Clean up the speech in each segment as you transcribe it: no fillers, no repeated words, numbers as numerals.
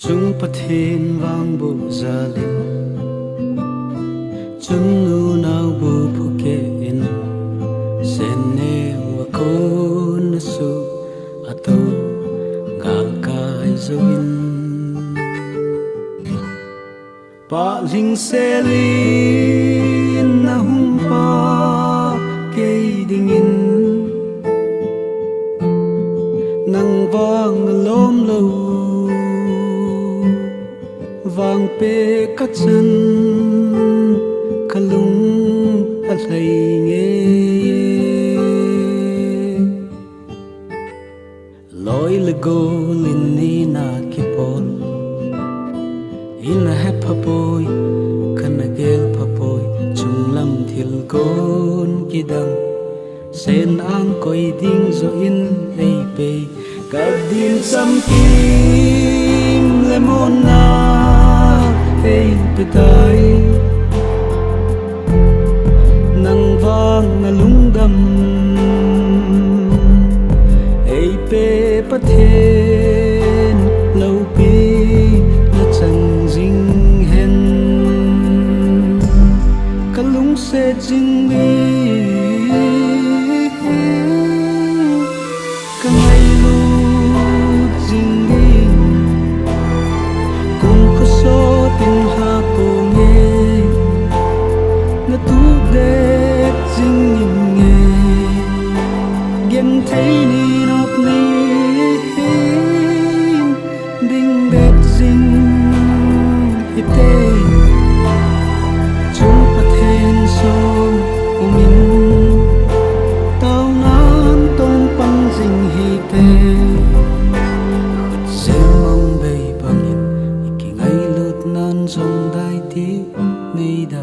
chung pathin wang bu zalin chung nu nau bu phuke in sen ne wa kon su ato gal kai zoin pa ling selin na hum pa ke dingin nang vang lom lo vang pe ka chan kalung a hlai nge loi le go lin ni na ki pol in a hep poi kan a gel poi chung lam thil gon ki dang sen ang koi ding zo in ei pe ka din sam kim le mon na ei pe tai nang vang na lung dam ei pe pathen lo pi na chang jing hen ka lung se jing mi ka mai lu jing mi kung ko so tin ha po nge na tu de jing nge gen thấy ni nop ni ding det jing ite chung pathen som umin tao nan tong pang jing hi te se mong bay bangin iki ngai lut nan jong dai ti nei da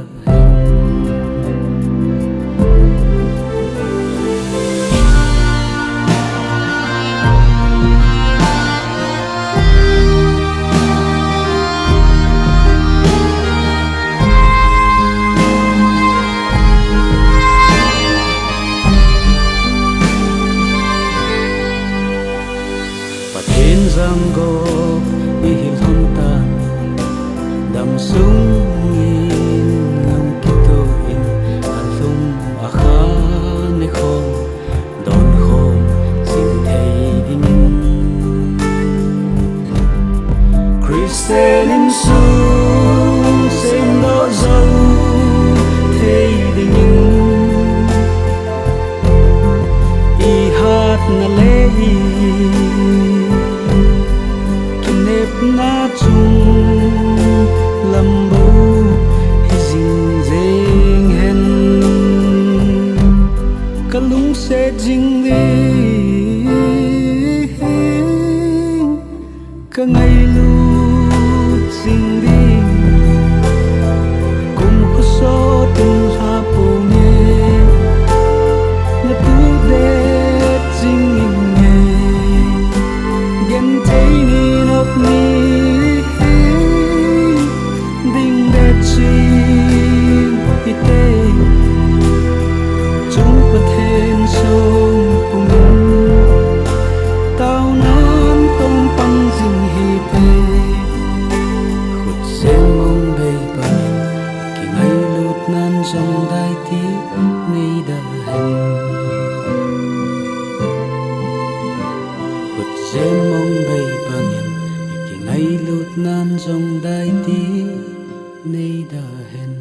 giang go i hil hon ta dam sung in lam ki to in an lum a kha ne khom don khom sin thei ding in Christian in sung sen do zo thei ding in i hat na le na chung lam bo hi jing jeng hen kalung se jing li ka ngai lu jing di kum ko so tin ha po nge na tu de jing nge gen thấy ni nop ni ding de chi ite chung pathen som umin tao nan tong pang jing hi pe khut se mong bay bay ki ngai lut nan jong dai ti nei da hen khut se mong bay bangin iki ngai lut nan jong dai ti nei da hen